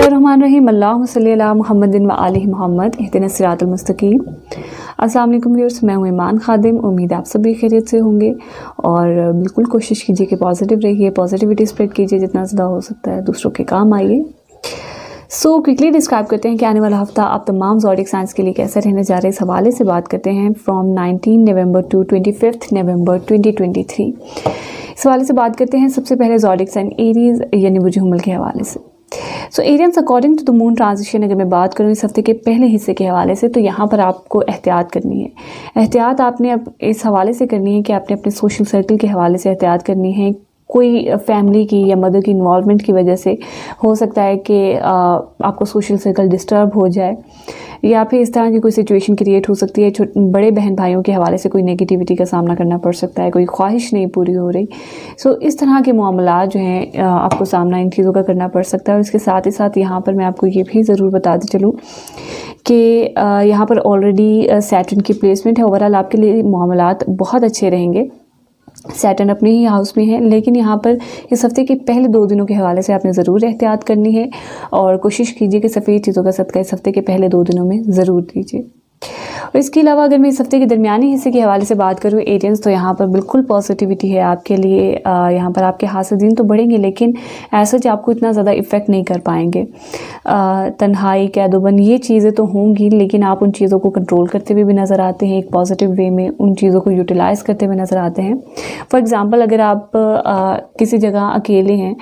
बिस्मिल्लाहिर्रहमानिर्रहीम अल्लाहुम्मा सल्ली अला मुहम्मदिन व आलिहि मुहम्मद इहदिना सिरातल मुस्तकीम। अस्सलाम वालेकुम व्यूअर्स, मैं हूँ ईमान खादिम। उम्मीद है आप सभी खैरियत से होंगे और बिल्कुल कोशिश कीजिए कि पॉजिटिव रहिए, पॉजिटिविटी स्प्रेड कीजिए, जितना ज़्यादा हो सकता है दूसरों के काम आइए। सो क्विकली डिस्क्राइब करते हैं कि आने वाला हफ्ता आप तमाम ज़ोडिक साइंस के लिए कैसे रहने जा रहे हैं। इस हवाले से बात करते हैं फ्रॉम 19 नवंबर टू 25 नवंबर 2023। इस हवाले से बात करते हैं सबसे पहले ज़ोडिक साइन एरीज़ यानी बुझुमल के हवाले से। So Arians according to the moon transition अगर मैं बात करूँ इस हफ्ते के पहले हिस्से के हवाले से, तो यहाँ पर आपको एहतियात करनी है। एहतियात आपने अब इस हवाले से करनी है कि आपने अपने सोशल सर्कल के हवाले से एहतियात करनी है। कोई फैमिली की या मदर की इन्वॉल्वमेंट की वजह से हो सकता है कि आपको सोशल सर्कल डिस्टर्ब हो जाए या फिर इस तरह की कोई सिचुएशन क्रिएट हो सकती है। बड़े बहन भाइयों के हवाले से कोई नेगेटिविटी का सामना करना पड़ सकता है, कोई ख्वाहिश नहीं पूरी हो रही। सो इस तरह के मामला जो हैं आपको सामना इन चीज़ों का करना पड़ सकता है। और इसके साथ ही साथ यहाँ पर मैं आपको ये भी ज़रूर बताते चलूँ कि यहाँ पर ऑलरेडी सैटर्न की प्लेसमेंट है। ओवरऑल आपके लिए मामलात बहुत अच्छे रहेंगे। सैटर्न अपने ही हाउस में है, लेकिन यहाँ पर इस हफ्ते के पहले 2 दिनों के हवाले से आपने ज़रूर एहतियात करनी है और कोशिश कीजिए कि सफ़ेद चीज़ों का सदका इस हफ्ते के पहले 2 दिनों में ज़रूर दीजिए। और इसके अलावा अगर मैं इस हफ्ते के दरमियानी हिस्से के हवाले से बात करूँ एरियंस, तो यहाँ पर बिल्कुल पॉजिटिविटी है आपके लिए। यहाँ पर आपके हासिदीन तो बढ़ेंगे, लेकिन ऐसा जो आपको इतना ज़्यादा इफ़ेक्ट नहीं कर पाएंगे। तन्हाई कैदोबन ये चीज़ें तो होंगी, लेकिन आप उन चीज़ों को कंट्रोल करते हुए भी नज़र आते हैं, एक पॉजिटिव वे में उन चीज़ों को यूटिलाइज़ करते हुए नज़र आते हैं। फॉर एग्ज़ाम्पल, अगर आप किसी जगह अकेले हैं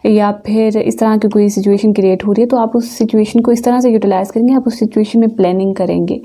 या फिर इस तरह की कोई सिचुएशन क्रिएट हो रही है, तो आप उस सिचुएशन को इस तरह से यूटिलाइज़ करेंगे, आप उस सिचुएशन में प्लानिंग करेंगे।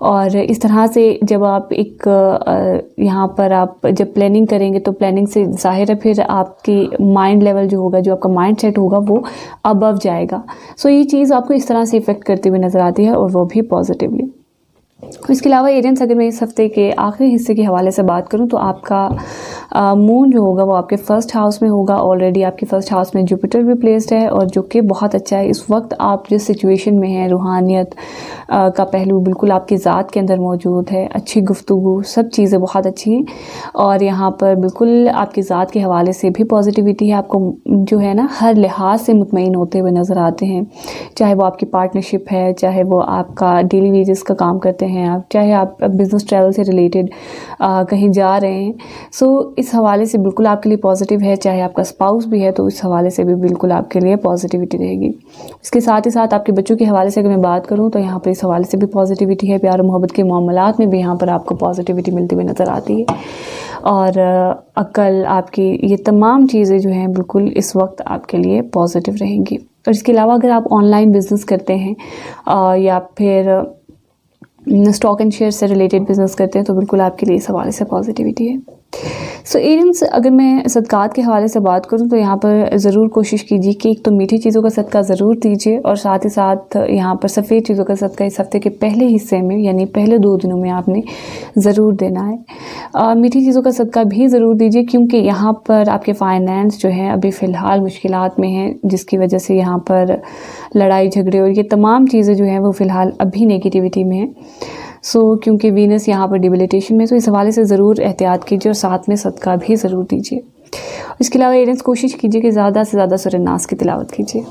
और इस तरह से जब आप यहाँ पर आप जब प्लानिंग करेंगे, तो प्लानिंग से ज़ाहिर है फिर आपकी माइंड लेवल जो होगा, जो आपका माइंड सेट होगा, वो अबव जाएगा। सो ये चीज़ आपको इस तरह से इफ़ेक्ट करती हुई नज़र आती है और वो भी पॉजिटिवली। इसके अलावा एरियंस अगर मैं इस हफ्ते के आखिरी हिस्से के हवाले से बात करूं, तो आपका मून जो होगा वो आपके फर्स्ट हाउस में होगा। ऑलरेडी आपके फर्स्ट हाउस में जुपिटर भी प्लेस्ड है और जो कि बहुत अच्छा है। इस वक्त आप जिस सिचुएशन में हैं, रूहानियत का पहलू बिल्कुल आपकी ज़ात के अंदर मौजूद है। अच्छी गुफ्तगू, सब चीज़ें बहुत अच्छी हैं और यहाँ पर बिल्कुल आपकी ज़ात के हवाले से भी पॉजिटिविटी है। आपको जो है ना हर लिहाज से मुतमईन होते हुए नज़र आते हैं, चाहे वो आपकी पार्टनरशिप है, चाहे वो आपका डेली वेजेस का काम करते हैं आप, चाहे आप बिज़नेस ट्रैवल से रिलेटेड कहीं जा रहे हैं। सो इस हवाले से बिल्कुल आपके लिए पॉजिटिव है। चाहे आपका स्पाउस भी है तो इस हवाले से भी बिल्कुल आपके लिए पॉजिटिविटी रहेगी। इसके साथ ही साथ आपके बच्चों के हवाले से अगर मैं बात करूं, तो यहाँ पर इस हवाले से भी पॉजिटिविटी है। प्यार और मोहब्बत के मामलात में भी यहाँ पर आपको पॉजिटिविटी मिलती हुई नज़र आती है और अक्ल आपकी, ये तमाम चीज़ें जो हैं बिल्कुल इस वक्त आपके लिए पॉजिटिव रहेंगी। और इसके अलावा अगर आप ऑनलाइन बिज़नेस करते हैं या फिर स्टॉक एंड शेयर से रिलेटेड बिजनेस करते हैं, तो बिल्कुल आपके लिए इस हवाले से पॉजिटिविटी है। सो एरियंस अगर मैं सदकात के हवाले से बात करूं, तो यहाँ पर ज़रूर कोशिश कीजिए कि एक तो मीठी चीज़ों का सदका ज़रूर दीजिए और साथ ही साथ यहाँ पर सफ़ेद चीज़ों का सदका इस हफ्ते के पहले हिस्से में यानी पहले 2 दिनों में आपने ज़रूर देना है। मीठी चीज़ों का सदका भी ज़रूर दीजिए, क्योंकि यहाँ पर आपके फाइनेंस जो हैं अभी फ़िलहाल मुश्किलात में हैं, जिसकी वजह से यहाँ पर लड़ाई झगड़े और ये तमाम चीज़ें जो हैं वो फ़िलहाल अभी नेगेटिविटी में हैं। सो क्योंकि वीनस यहाँ पर डिबिलिटेशन में, तो इस हवाले से ज़रूर एहतियात कीजिए और साथ में सदका भी ज़रूर दीजिए। इसके अलावा एरियंस कोशिश कीजिए कि ज़्यादा से ज़्यादा सूरह नास की तिलावत कीजिए।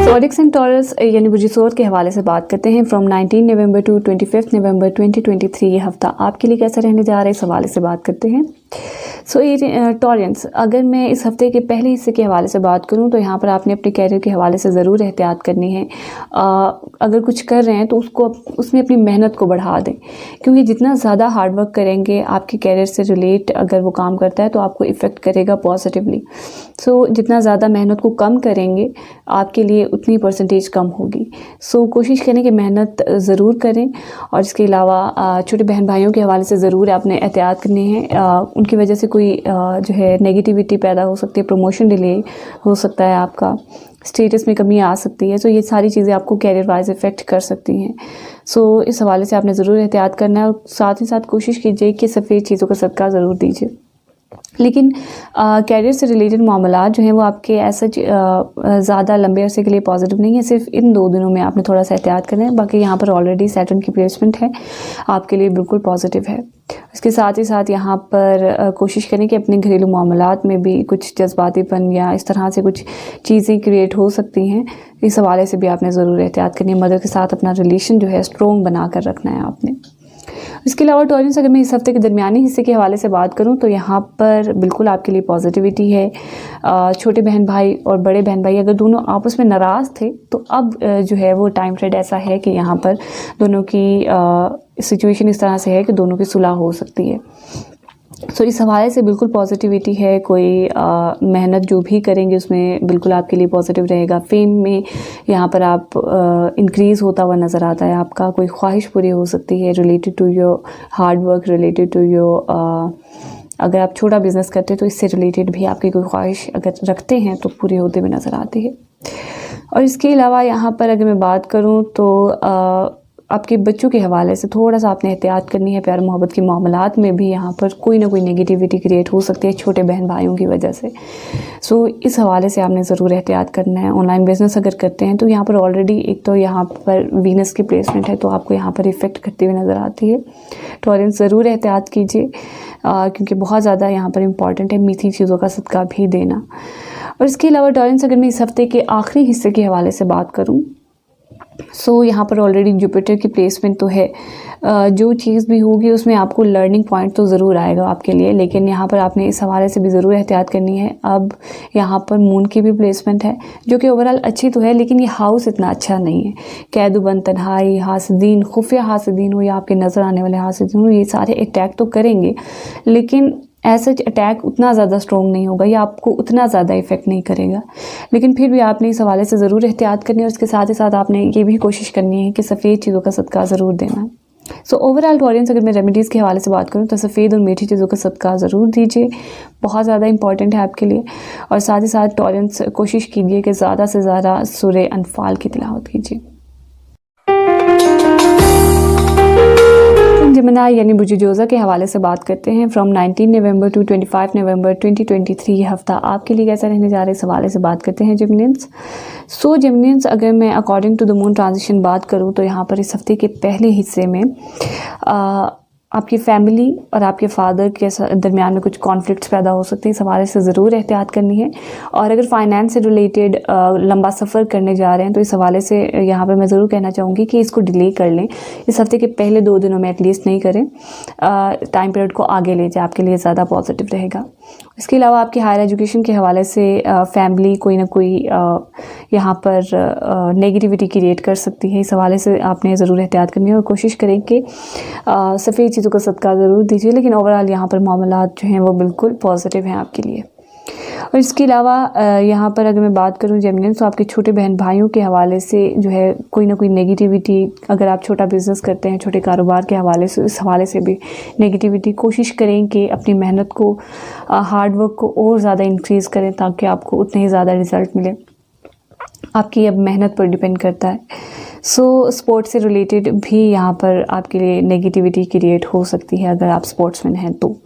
ज़ोडिक साइन टॉरस यानी बुझसोर के हवाले से बात करते हैं फ्रॉम 19 नवंबर टू 25 नवंबर 2023। ये हफ्ता आपके लिए कैसा रहने जा रहा है, इस हवाले से बात करते हैं। सो टॉरियंस अगर मैं इस हफ्ते के पहले हिस्से के हवाले से बात करूं, तो यहाँ पर आपने अपने कैरियर के हवाले से ज़रूर एहतियात करनी है। अगर कुछ कर रहे हैं तो उसमें अपनी मेहनत को बढ़ा दें, क्योंकि जितना ज़्यादा हार्ड वर्क करेंगे आपके कैरियर से रिलेट अगर वो काम करता है तो आपको इफ़ेक्ट करेगा पॉजिटिवली। सो जितना ज़्यादा मेहनत को कम करेंगे आपके लिए उतनी परसेंटेज कम होगी। सो कोशिश करें कि मेहनत ज़रूर करें। और इसके अलावा छोटे बहन भाइयों के हवाले से ज़रूर आपने एहतियात करनी है। उनकी वजह से कोई जो है नेगेटिविटी पैदा हो सकती है, प्रमोशन डिले हो सकता है, आपका स्टेटस में कमी आ सकती है। तो ये सारी चीज़ें आपको कैरियर वाइज इफ़ेक्ट कर सकती हैं। सो इस हवाले से आपने ज़रूर एहतियात करना है और साथ ही साथ कोशिश कीजिए कि सफ़ेद चीज़ों का सदका ज़रूर दीजिए। लेकिन कैरियर से रिलेटेड मामलात जो हैं वो आपके ऐसा ज़्यादा लंबे अरसे के लिए पॉजिटिव नहीं है। सिर्फ इन 2 दिनों में आपने थोड़ा सा एहतियात करना है। बाकी यहाँ पर ऑलरेडी सैटर्न की प्लेसमेंट है, आपके लिए बिल्कुल पॉजिटिव है। इसके साथ ही साथ यहाँ पर कोशिश करें कि अपने घरेलू मामलात में भी कुछ जज्बातीपन या इस तरह से कुछ चीज़ें क्रिएट हो सकती हैं। इस हवाले से भी आपने ज़रूर एहतियात करनी है। मदर के साथ अपना रिलेशन जो है स्ट्रॉन्ग बना कर रखना है आपने। इसके अलावा टॉरेंस, अगर मैं इस हफ्ते के दरमियानी हिस्से के हवाले से बात करूं तो यहाँ पर बिल्कुल आपके लिए पॉजिटिविटी है। छोटे बहन भाई और बड़े बहन भाई अगर दोनों आपस में नाराज़ थे तो अब जो है वो टाइम पीरियड ऐसा है कि यहाँ पर दोनों की सिचुएशन इस तरह से है कि दोनों की सुलह हो सकती है। सो इस हवाले से बिल्कुल पॉजिटिविटी है। कोई मेहनत जो भी करेंगे उसमें बिल्कुल आपके लिए पॉजिटिव रहेगा। फेम में यहाँ पर आप इंक्रीज़ होता हुआ नज़र आता है। आपका कोई ख्वाहिश पूरी हो सकती है related to your hard work, related to your अगर आप छोटा बिज़नेस करते हैं तो इससे रिलेटेड भी आपकी कोई ख्वाहिश अगर रखते हैं तो पूरी होते हुए नज़र आती है। और इसके अलावा यहाँ पर अगर मैं बात करूँ तो आपके बच्चों के हवाले से थोड़ा सा आपने एहतियात करनी है। प्यार मोहब्बत के मामलात में भी यहाँ पर कोई ना कोई नेगेटिविटी क्रिएट हो सकती है छोटे बहन भाइयों की वजह से। सो इस हवाले से आपने ज़रूर एहतियात करना है। ऑनलाइन बिज़नेस अगर करते हैं तो यहाँ पर ऑलरेडी एक तो यहाँ पर वीनस की प्लेसमेंट है तो आपको यहाँ पर इफ़ेक्ट करती हुई नज़र आती है। टॉरेंस ज़रूर एहतियात कीजिए क्योंकि बहुत ज़्यादा यहाँ पर इम्पॉर्टेंट है मीठी चीज़ों का सदका भी देना। और इसके अलावा टॉरेंस, अगर मैं इस हफ्ते के आखिरी हिस्से के हवाले से बात करूँ सो यहाँ पर ऑलरेडी जुपिटर की प्लेसमेंट तो है। जो चीज़ भी होगी उसमें आपको लर्निंग पॉइंट तो ज़रूर आएगा आपके लिए, लेकिन यहाँ पर आपने इस हवाले से भी ज़रूर एहतियात करनी है। अब यहाँ पर मून की भी प्लेसमेंट है जो कि ओवरऑल अच्छी तो है, लेकिन ये हाउस इतना अच्छा नहीं है। कैदुबंद, तन्हाई, हासदीन, खुफिया हासदीन हो या आपके नज़र आने वाले हासदीन हो, ये सारे अटैक तो करेंगे लेकिन ऐसा अटैक उतना ज़्यादा स्ट्रॉन्ग नहीं होगा या आपको उतना ज़्यादा इफ़ेक्ट नहीं करेगा। लेकिन फिर भी आपने इस हवाले से ज़रूर एहतियात करनी है। और इसके साथ ही साथ आपने ये भी कोशिश करनी है कि सफ़ेद चीज़ों का सदका ज़रूर देना। सो ओवरऑल टॉरेंस, अगर मैं रेमेडीज़ के हवाले से बात करूँ तो सफ़ेद और मीठी चीज़ों का सदका ज़रूर दीजिए, बहुत ज़्यादा इंपॉर्टेंट है आपके लिए। और साथ ही साथ टॉरेंस कोशिश कीजिए कि ज़्यादा से ज़्यादा सूरह अनफाल की तिलावत कीजिए। जेमिनी यानी बुजुर्जोज़ा के हवाले से बात करते हैं। फ्रॉम 19 नवंबर टू 25 नवंबर 2023 ये हफ्ता आपके लिए कैसा रहने जा रहा है, इस हवाले से बात करते हैं जेमिनियंस। सो जेमिनियंस, अगर मैं according to the moon transition बात करूं तो यहाँ पर इस हफ्ते के पहले हिस्से में आपकी फैमिली और आपके फादर के दरमियान में कुछ कॉन्फ्लिक्ट्स पैदा हो सकते हैं। इस हवाले से ज़रूर एहतियात करनी है। और अगर फाइनेंस से रिलेटेड लंबा सफ़र करने जा रहे हैं तो इस हवाले से यहाँ पर मैं ज़रूर कहना चाहूँगी कि इसको डिले कर लें। इस हफ्ते के पहले 2 दिनों में एटलीस्ट नहीं करें, टाइम पीरियड को आगे ले जाए, आपके लिए ज़्यादा पॉजिटिव रहेगा। इसके अलावा आपकी हायर एजुकेशन के हवाले से फैमिली कोई ना कोई यहाँ पर नेगेटिविटी क्रिएट कर सकती है। इस हवाले से आपने ज़रूर एहतियात करनी है और कोशिश करें कि सफ़ेद चीज़ों का सदका ज़रूर दीजिए। लेकिन ओवरऑल यहाँ पर मामलात जो हैं वो बिल्कुल पॉजिटिव हैं आपके लिए। और इसके अलावा यहाँ पर अगर मैं बात करूँ जेमिनियंस, तो आपके छोटे बहन भाइयों के हवाले से जो है कोई ना कोई नेगेटिविटी, अगर आप छोटा बिज़नेस करते हैं, छोटे कारोबार के हवाले से, इस हवाले से भी नेगेटिविटी, कोशिश करें कि अपनी मेहनत को, हार्ड वर्क को और ज़्यादा इंक्रीज़ करें ताकि आपको उतने ही ज़्यादा रिज़ल्ट मिले। आपकी अब मेहनत पर डिपेंड करता है। सो स्पोर्ट्स से रिलेटेड भी यहाँ पर आपके लिए नेगेटिविटी क्रिएट हो सकती है अगर आप स्पोर्ट्समैन हैं तो।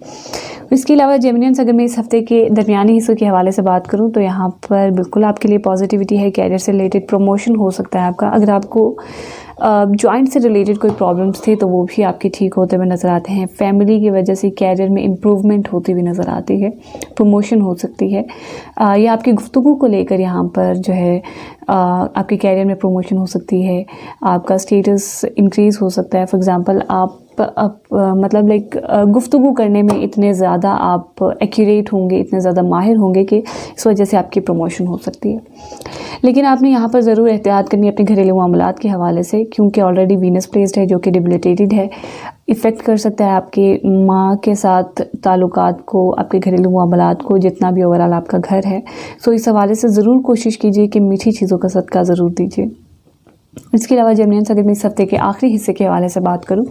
इसके अलावा जेमिनियंस, अगर मैं इस हफ्ते के दरमियानी हिस्सों के हवाले से बात करूँ तो यहाँ पर बिल्कुल आपके लिए पॉजिटिविटी है। कैरियर से रिलेटेड प्रमोशन हो सकता है आपका। अगर आपको जॉइंट से रिलेटेड कोई प्रॉब्लम्स थे तो वो भी आपके ठीक होते हुए नज़र आते हैं। फैमिली की वजह से कैरियर में इम्प्रूवमेंट होती हुई नज़र आती है, प्रमोशन हो सकती है। या आपकी गुफ्तगू को लेकर यहाँ पर जो है आपके कैरियर में प्रमोशन हो सकती है, आपका स्टेटस इंक्रीज़ हो सकता है। फॉर एग्ज़ाम्पल आप मतलब लाइक गुफ्तगू करने में इतने ज़्यादा आप एक्यूरेट होंगे, इतने ज़्यादा माहिर होंगे कि इस वजह से आपकी प्रमोशन हो सकती है। लेकिन आपने यहाँ पर ज़रूर एहतियात करनी है अपने घरेलू मामलात के हवाले से, क्योंकि ऑलरेडी वीनस प्लेस्ड है जो कि डिबिलिटेटेड है, इफ़ेक्ट कर सकता है आपके माँ के साथ ताल्लुकात को, आपके घरेलू मामलात को, जितना भी ओवरऑल आपका घर है। सो इस हवाले से ज़रूर कोशिश कीजिए कि मीठी चीज़ों का सदका ज़रूर दीजिए। इसके अलावा जेमिनियंस, अगर मैं इस हफ्ते के आखिरी हिस्से के हवाले से बात करूं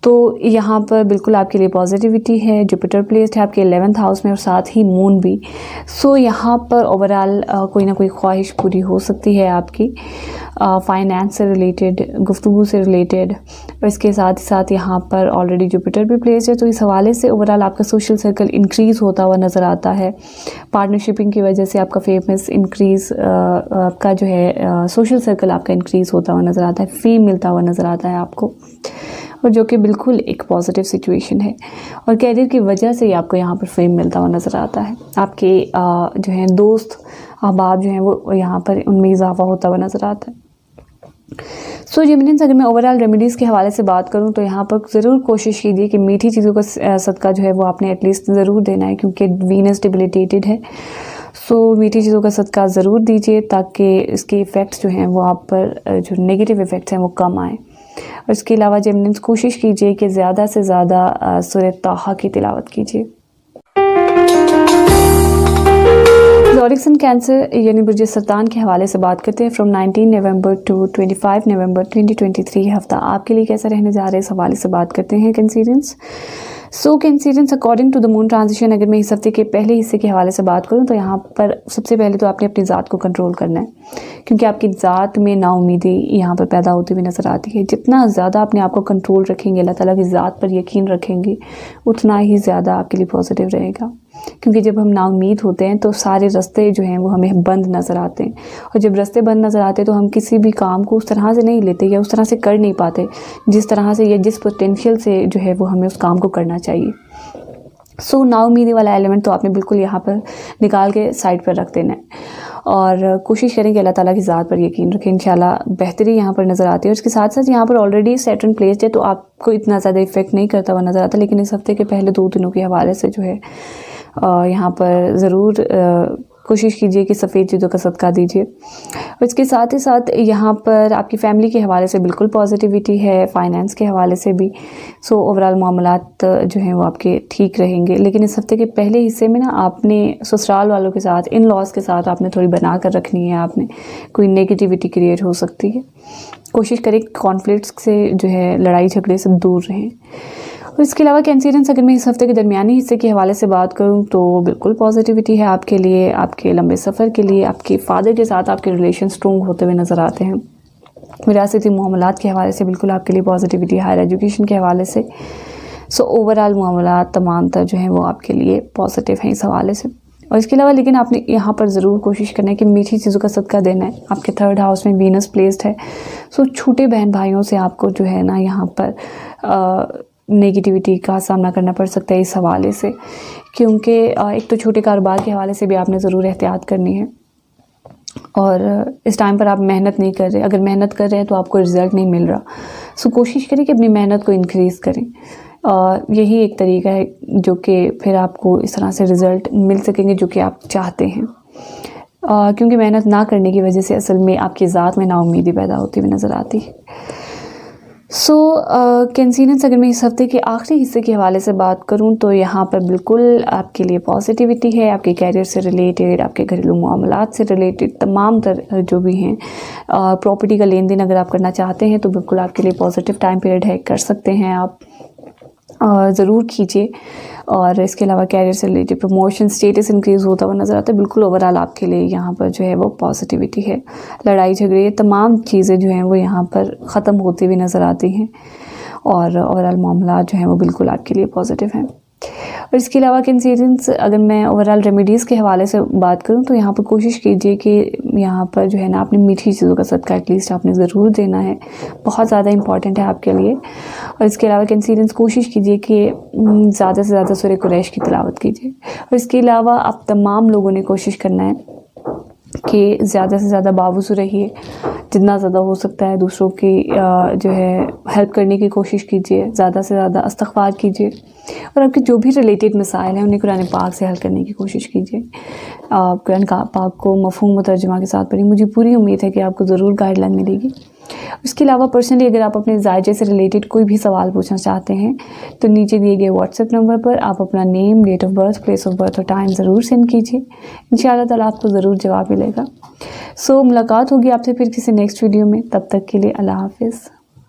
तो यहाँ पर बिल्कुल आपके लिए पॉजिटिविटी है। जुपिटर प्लेस्ड है आपके 11th हाउस में और साथ ही मून भी। सो यहाँ पर ओवरऑल कोई ना कोई ख्वाहिश पूरी हो सकती है आपकी, फाइनेंस से रिलेटेड, गुफ्तगू से रिलेटेड। और इसके साथ ही साथ यहाँ पर ऑलरेडी जुपिटर भी प्लेस्ड है, तो इस हवाले से ओवरऑल आपका सोशल सर्कल इंक्रीज़ होता हुआ नज़र आता है। पार्टनरशिपिंग की वजह से आपका फेमस इंक्रीज़, आपका जो है सोशल सर्कल आपका इंक्रीज़ होता हुआ नज़र आता है, फेम मिलता हुआ नज़र आता है आपको, और जो कि बिल्कुल एक पॉजिटिव सिचुएशन है। और कैरियर की वजह से ही आपको यहाँ पर फेम मिलता हुआ नज़र आता है। आपके जो हैं दोस्त अहबाब जो हैं वो यहाँ पर उनमें इजाफा होता हुआ नज़र आता है। सो जेमिनियंस, अगर मैं ओवरऑल रेमेडीज़ के हवाले से बात करूँ तो यहाँ पर ज़रूर कोशिश कीजिए कि मीठी चीज़ों का सदका जो है वो आपने एटलीस्ट ज़रूर देना है, क्योंकि वीनस डिबिलिटेटेड है। सो मीठी चीज़ों का सदका ज़रूर दीजिए ताकि इसके इफ़ेक्ट्स जो हैं वो आप पर, जो नेगेटिव इफ़ेक्ट्स हैं वो कम आएँ। और इसके अलावा जेमिनियंस कोशिश कीजिए कि ज़्यादा से ज़्यादा सूरह ताहा की तिलावत कीजिए। ज़ोडिक सन कैंसर यानी बुर्ज सरतान के हवाले से बात करते हैं। फ्रॉम 19 नवंबर टू 25 नवंबर 2023 हफ्ता आपके लिए कैसा रहने जा रहा है, इस हवाले से बात करते हैं Cancerians. So Cancerians, according to the moon transition, अगर मैं इस हफ्ते के पहले हिस्से के हवाले से बात करूं तो यहाँ पर सबसे पहले तो आपने अपनी ज़ात को कंट्रोल करना है, क्योंकि आपकी ज़ात में नाउमीदी यहाँ पर पैदा होती हुई नज़र आती है। जितना ज़्यादा अपने आप को कंट्रोल रखेंगे, अल्लाह ताला की ज़ात पर यकीन रखेंगे, उतना ही ज़्यादा आपके लिए पॉजिटिव रहेगा। क्योंकि जब हम नाउमीद होते हैं तो सारे रास्ते जो हैं वो हमें बंद नज़र आते हैं, और जब रास्ते बंद नज़र आते हैं तो हम किसी भी काम को उस तरह से नहीं लेते या उस तरह से कर नहीं पाते जिस तरह से या जिस पोटेंशियल से जो है वो हमें उस काम को करना चाहिए। सो नाउमीदी वाला एलिमेंट तो आपने बिल्कुल यहाँ पर निकाल के साइड पर रख देना है, और कोशिश करें कि अल्लाह ताला की ज़ात पर यकीन रखें। इंशाल्लाह बेहतरी यहाँ पर नज़र आती है। और इसके साथ साथ यहाँ पर ऑलरेडी सैटर्न प्लेस्ड है, तो आपको इतना ज़्यादा इफेक्ट नहीं करता हुआ नज़र आता, लेकिन इस हफ्ते के पहले 2 दिनों के हवाले से जो है यहाँ पर ज़रूर कोशिश कीजिए कि सफ़ेद चीज़ों का सदका दीजिए। और इसके साथ ही साथ यहाँ पर आपकी फ़ैमिली के हवाले से बिल्कुल पॉजिटिविटी है, फाइनेंस के हवाले से भी। सो ओवरऑल मामलात जो हैं वो आपके ठीक रहेंगे। लेकिन इस हफ्ते के पहले हिस्से में ना आपने ससुराल वालों के साथ, इन लॉज के साथ आपने थोड़ी बना कर रखनी है। आपने कोई नेगेटिविटी क्रिएट हो सकती है। कोशिश करें कॉन्फ्लिक्ट्स से जो है, लड़ाई झगड़े से दूर रहें। और इसके अलावा कैंसरियंस, अगर मैं इस हफ्ते के दरमियानी हिस्से के हवाले से बात करूं तो बिल्कुल पॉजिटिविटी है आपके लिए, आपके लंबे सफ़र के लिए। आपके फादर के साथ आपके रिलेशन स्ट्रॉन्ग होते हुए नज़र आते हैं। विरासती मामलात के हवाले से बिल्कुल आपके लिए पॉजिटिविटी, हायर एजुकेशन के हवाले से। सो ओवरऑल मामलात तमाम तर जो हैं वो आपके लिए पॉजिटिव हैं इस हवाले से। और इसके अलावा लेकिन आपने यहाँ पर ज़रूर कोशिश करना है कि मीठी चीज़ों का सदका देना है। आपके 3rd हाउस में वीनस प्लेस्ड है। सो छोटे बहन भाइयों से आपको जो है ना यहाँ पर नेगेटिविटी का सामना करना पड़ सकता है इस हवाले से, क्योंकि एक तो छोटे कारोबार के हवाले से भी आपने ज़रूर एहतियात करनी है। और इस टाइम पर आप मेहनत नहीं कर रहे, अगर मेहनत कर रहे हैं तो आपको रिज़ल्ट नहीं मिल रहा। सो कोशिश करें कि अपनी मेहनत को इंक्रीज़ करें। यही एक तरीका है जो कि फिर आपको इस तरह से रिज़ल्ट मिल सकेंगे जो कि आप चाहते हैं। क्योंकि मेहनत ना करने की वजह से असल में आपकी ज़ात में नाउमीदी पैदा होती हुई नज़र आती है। सो कैंसरियंस, अगर मैं इस हफ्ते के आखिरी हिस्से के हवाले से बात करूं तो यहाँ पर बिल्कुल आपके लिए पॉजिटिविटी है। आपके कैरियर से रिलेटेड, आपके घरेलू मामलात से रिलेटेड तमाम तर जो भी हैं, प्रॉपर्टी का लेन देन अगर आप करना चाहते हैं तो बिल्कुल आपके लिए पॉजिटिव टाइम पीरियड है, कर सकते हैं आप, ज़रूर कीजिए। और इसके अलावा कैरियर से रिलेटेड प्रमोशन, स्टेटस इंक्रीज़ होता हुआ नज़र आता है। बिल्कुल ओवरऑल आपके लिए यहाँ पर जो है वो पॉजिटिविटी है। लड़ाई झगड़े तमाम चीज़ें जो हैं वो यहाँ पर ख़त्म होती हुई नज़र आती हैं, और ओवरऑल मामला जो हैं वो बिल्कुल आपके लिए पॉजिटिव हैं। और इसके अलावा कैंसरियंस, अगर मैं ओवरऑल रेमेडीज़ के हवाले से बात करूं तो यहाँ पर कोशिश कीजिए कि यहाँ पर जो है ना आपने मीठी चीज़ों का सदका एटलीस्ट आपने ज़रूर देना है, बहुत ज़्यादा इंपॉर्टेंट है आपके लिए। और इसके अलावा कैंसरियंस कोशिश कीजिए कि ज़्यादा से ज़्यादा सूरह कुरैश की तिलावत कीजिए। और इसके अलावा आप तमाम लोगों ने कोशिश करना है कि ज़्यादा से ज़्यादा बावज़ू रहिए, जितना ज़्यादा हो सकता है दूसरों की जो है हेल्प करने की कोशिश कीजिए, ज़्यादा से ज़्यादा इस्तग़फ़ार कीजिए, और आपके जो भी रिलेटेड मसाइल हैं उन्हें कुरान पाक से हल करने की कोशिश कीजिए। कुरान पाक को मफ़हूम व तर्जुमा के साथ पढ़िए। मुझे पूरी उम्मीद है कि आपको ज़रूर गाइडलाइन मिलेगी। उसके अलावा पर्सनली अगर आप अपने ज़ायजे से रिलेटेड कोई भी सवाल पूछना चाहते हैं तो नीचे दिए गए व्हाट्सएप नंबर पर आप अपना name, date of birth, place of birth और टाइम ज़रूर सेंड कीजिए। इंशाअल्लाह ताला आपको ज़रूर जवाब मिलेगा। सो मुलाकात होगी आपसे फिर किसी नेक्स्ट वीडियो में। तब तक के लिए अल्लाह हाफ़िज़।